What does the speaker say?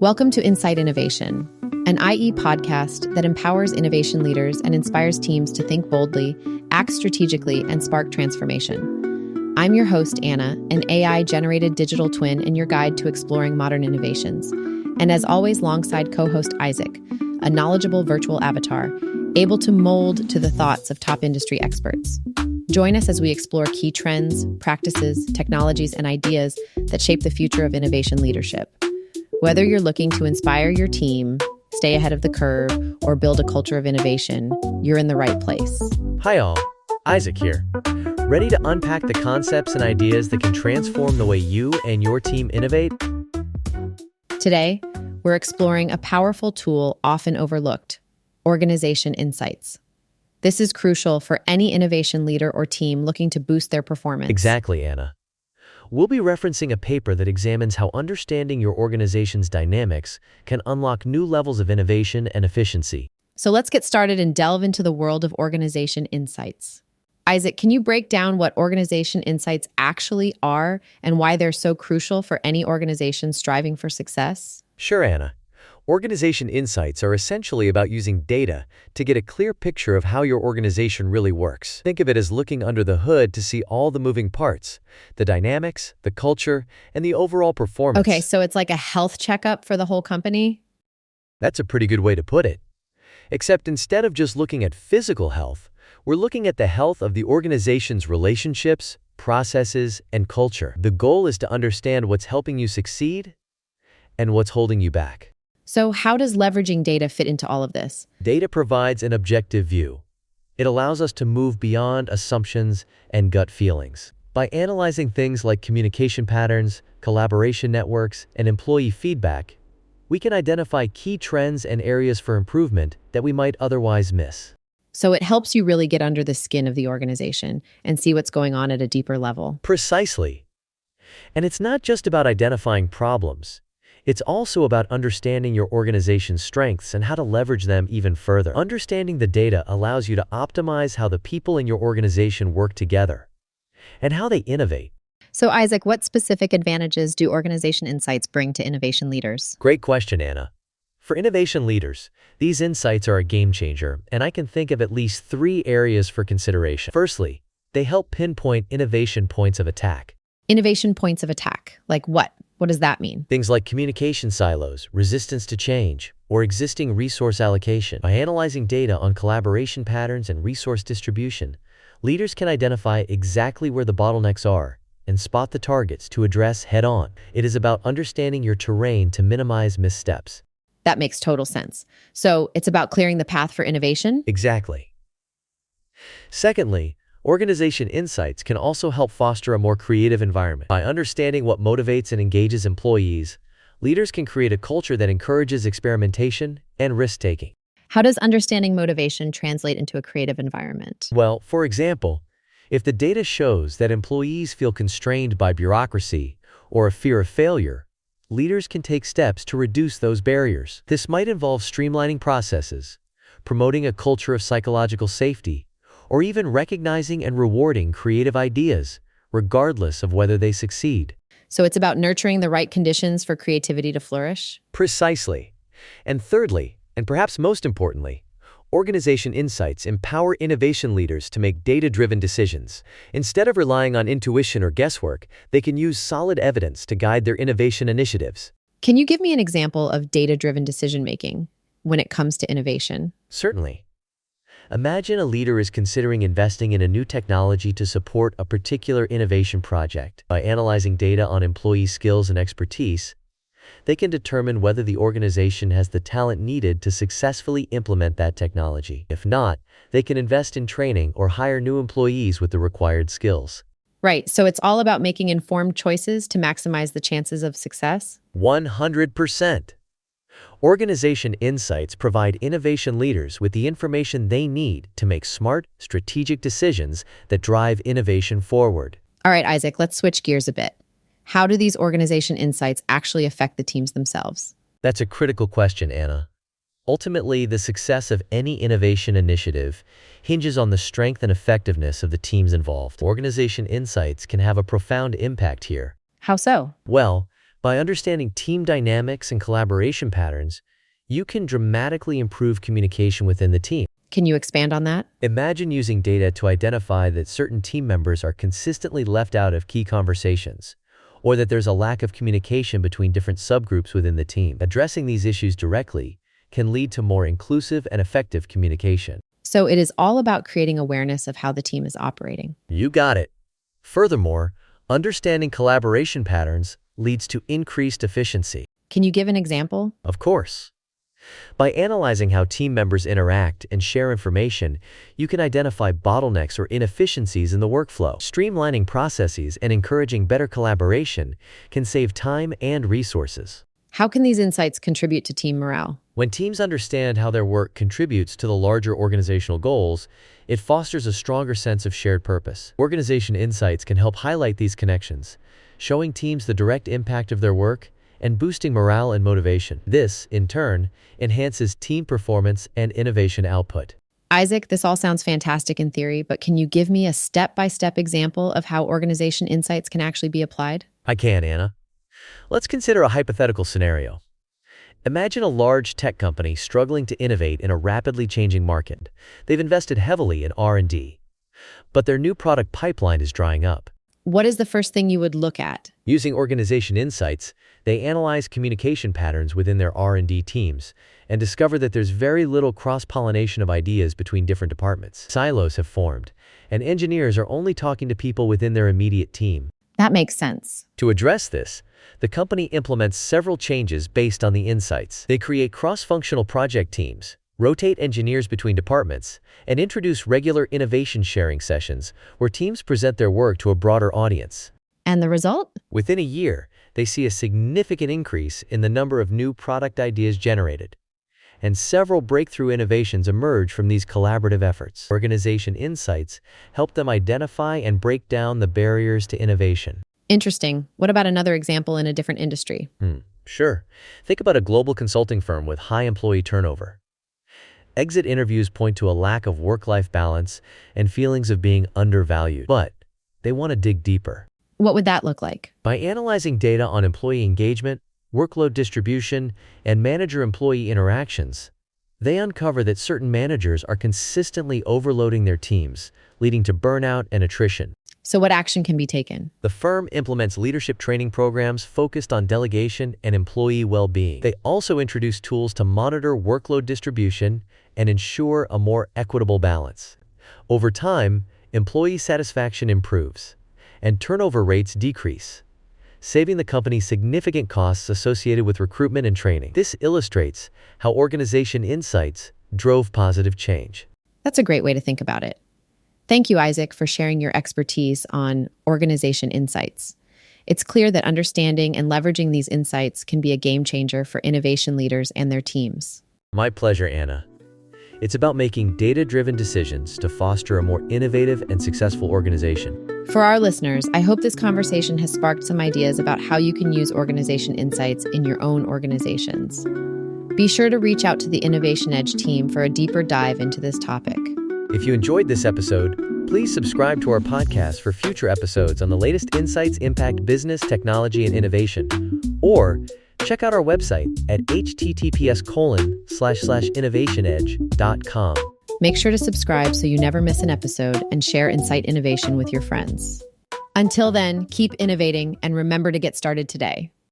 Welcome to Incite Innovation, an IE podcast that empowers innovation leaders and inspires teams to think boldly, act strategically, and spark transformation. I'm your host, Anna, an AI-generated digital twin and your guide to exploring modern innovations. And as always, alongside co-host Isaac, a knowledgeable virtual avatar, able to mold to the thoughts of top industry experts. Join us as we explore key trends, practices, technologies, and ideas that shape the future of innovation leadership. Whether you're looking to inspire your team, stay ahead of the curve, or build a culture of innovation, you're in the right place. Hi all, Isaac here. Ready to unpack the concepts and ideas that can transform the way you and your team innovate? Today, we're exploring a powerful tool often overlooked, organization insights. This is crucial for any innovation leader or team looking to boost their performance. Exactly, Anna. We'll be referencing a paper that examines how understanding your organization's dynamics can unlock new levels of innovation and efficiency. So let's get started and delve into the world of organization insights. Isaac, can you break down what organization insights actually are and why they're so crucial for any organization striving for success? Sure, Anna. Organization insights are essentially about using data to get a clear picture of how your organization really works. Think of it as looking under the hood to see all the moving parts, the dynamics, the culture, and the overall performance. Okay, so it's like a health checkup for the whole company? That's a pretty good way to put it. Except instead of just looking at physical health, we're looking at the health of the organization's relationships, processes, and culture. The goal is to understand what's helping you succeed and what's holding you back. So how does leveraging data fit into all of this? Data provides an objective view. It allows us to move beyond assumptions and gut feelings. By analyzing things like communication patterns, collaboration networks, and employee feedback, we can identify key trends and areas for improvement that we might otherwise miss. So it helps you really get under the skin of the organization and see what's going on at a deeper level. Precisely. And it's not just about identifying problems. It's also about understanding your organization's strengths and how to leverage them even further. Understanding the data allows you to optimize how the people in your organization work together and how they innovate. So Isaac, what specific advantages do organization insights bring to innovation leaders? Great question, Anna. For innovation leaders, these insights are a game changer, and I can think of at least 3 areas for consideration. Firstly, they help pinpoint innovation points of attack. Innovation points of attack, like what? What does that mean? Things like communication silos, resistance to change, or existing resource allocation. By analyzing data on collaboration patterns and resource distribution, leaders can identify exactly where the bottlenecks are and spot the targets to address head-on. It is about understanding your terrain to minimize missteps. That makes total sense. So it's about clearing the path for innovation? Exactly. Secondly, organization insights can also help foster a more creative environment. By understanding what motivates and engages employees, leaders can create a culture that encourages experimentation and risk-taking. How does understanding motivation translate into a creative environment? Well, for example, if the data shows that employees feel constrained by bureaucracy or a fear of failure, leaders can take steps to reduce those barriers. This might involve streamlining processes, promoting a culture of psychological safety, or even recognizing and rewarding creative ideas, regardless of whether they succeed. So it's about nurturing the right conditions for creativity to flourish? Precisely. And thirdly, and perhaps most importantly, organization insights empower innovation leaders to make data-driven decisions. Instead of relying on intuition or guesswork, they can use solid evidence to guide their innovation initiatives. Can you give me an example of data-driven decision-making when it comes to innovation? Certainly. Imagine a leader is considering investing in a new technology to support a particular innovation project. By analyzing data on employee skills and expertise, they can determine whether the organization has the talent needed to successfully implement that technology. If not, they can invest in training or hire new employees with the required skills. Right, so it's all about making informed choices to maximize the chances of success? 100%. Organization insights provide innovation leaders with the information they need to make smart, strategic decisions that drive innovation forward. All right, Isaac, let's switch gears a bit. How do these organization insights actually affect the teams themselves? That's a critical question, Anna. Ultimately, the success of any innovation initiative hinges on the strength and effectiveness of the teams involved. Organization insights can have a profound impact here. How so? Well, By understanding team dynamics and collaboration patterns, you can dramatically improve communication within the team. Can you expand on that? Imagine using data to identify that certain team members are consistently left out of key conversations, or that there's a lack of communication between different subgroups within the team. Addressing these issues directly can lead to more inclusive and effective communication. So it is all about creating awareness of how the team is operating. You got it. Furthermore, understanding collaboration patterns leads to increased efficiency. Can you give an example? Of course. By analyzing how team members interact and share information, you can identify bottlenecks or inefficiencies in the workflow. Streamlining processes and encouraging better collaboration can save time and resources. How can these insights contribute to team morale? When teams understand how their work contributes to the larger organizational goals, it fosters a stronger sense of shared purpose. Organization insights can help highlight these connections, showing teams the direct impact of their work and boosting morale and motivation. This, in turn, enhances team performance and innovation output. Isaac, this all sounds fantastic in theory, but can you give me a step-by-step example of how organization insights can actually be applied? I can, Anna. Let's consider a hypothetical scenario. Imagine a large tech company struggling to innovate in a rapidly changing market. They've invested heavily in R&D, but their new product pipeline is drying up. What is the first thing you would look at? Using organization insights, they analyze communication patterns within their R&D teams and discover that there's very little cross-pollination of ideas between different departments. Silos have formed, and engineers are only talking to people within their immediate team. That makes sense. To address this, the company implements several changes based on the insights. They create cross-functional project teams, rotate engineers between departments, and introduce regular innovation sharing sessions where teams present their work to a broader audience. And the result? Within a year, they see a significant increase in the number of new product ideas generated, and several breakthrough innovations emerge from these collaborative efforts. Organization insights help them identify and break down the barriers to innovation. Interesting. What about another example in a different industry? Sure. Think about a global consulting firm with high employee turnover. Exit interviews point to a lack of work-life balance and feelings of being undervalued, but they want to dig deeper. What would that look like? By analyzing data on employee engagement, workload distribution, and manager-employee interactions, they uncover that certain managers are consistently overloading their teams, leading to burnout and attrition. So what action can be taken? The firm implements leadership training programs focused on delegation and employee well-being. They also introduce tools to monitor workload distribution and ensure a more equitable balance. Over time, employee satisfaction improves, and turnover rates decrease, saving the company significant costs associated with recruitment and training. This illustrates how organization insights drove positive change. That's a great way to think about it. Thank you, Isaac, for sharing your expertise on organization insights. It's clear that understanding and leveraging these insights can be a game changer for innovation leaders and their teams. My pleasure, Anna. It's about making data-driven decisions to foster a more innovative and successful organization. For our listeners, I hope this conversation has sparked some ideas about how you can use organization insights in your own organizations. Be sure to reach out to the Innovation Edge team for a deeper dive into this topic. If you enjoyed this episode, please subscribe to our podcast for future episodes on the latest insights impact business, technology, and innovation. Or check out our website at https://innovationedge.com. Make sure to subscribe so you never miss an episode and share Incite Innovation with your friends. Until then, keep innovating and remember to get started today.